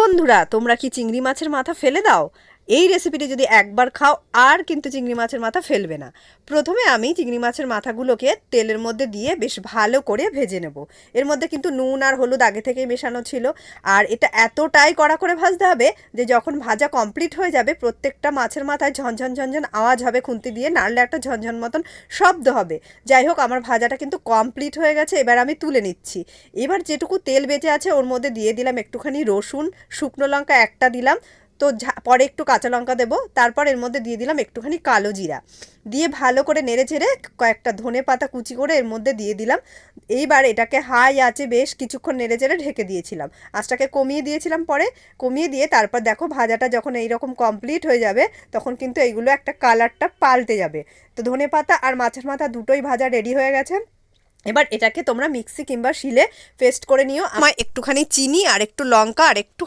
বন্ধুরা, তোমরা কি চিংড়ি মাছের মাথা ফেলে দাও? এই রেসিপিটি যদি একবার খাও আর কিন্তু চিংড়ি মাছের মাথা ফেলবে না। প্রথমে আমি চিংড়ি মাছের মাথাগুলোকে তেলের মধ্যে দিয়ে বেশ ভালো করে ভেজে নেব। এর মধ্যে কিন্তু নুন আর হলুদ আগে থেকেই মেশানো ছিল। আর এটা এতটাই কড়া করে ভাজতে হবে যে যখন ভাজা কমপ্লিট হয়ে যাবে প্রত্যেকটা মাছের মাথায় ঝনঝন ঝনঝন আওয়াজ হবে, খুন্তি দিয়ে নাড়লে একটা ঝনঝন মতন শব্দ হবে। যাই হোক, আমার ভাজাটা কিন্তু কমপ্লিট হয়ে গেছে, এবার আমি তুলে নিচ্ছি। এবার যেটুকু তেল বেঁচে আছে ওর মধ্যে দিয়ে দিলাম একটুখানি রসুন, শুকনো লঙ্কা একটা দিলাম, তো পরে একটু কাঁচা লঙ্কা দেবো, তারপর এর মধ্যে দিয়ে দিলাম একটুখানি কালো জিরা, দিয়ে ভালো করে নেড়ে চেড়ে কয়েকটা ধনে পাতা কুচি করে এর মধ্যে দিয়ে দিলাম। এইবার এটাকে হাই আঁচে বেশ কিছুক্ষণ নেড়ে চেড়ে ঢেকে দিয়েছিলাম, আঁচটাকে কমিয়ে দিয়েছিলাম, পরে কমিয়ে দিয়ে তারপর দেখো ভাজাটা যখন এইরকম কমপ্লিট হয়ে যাবে তখন কিন্তু এইগুলো একটা কালারটা পাল্টে যাবে। তো ধনে পাতা আর মাছের মাথা দুটোই ভাজা রেডি হয়ে গেছে। এবার এটাকে তোমরা মিক্সি কিংবা শিলে পেস্ট করে নিও। আমার একটুখানি চিনি আর একটু লঙ্কা আর একটু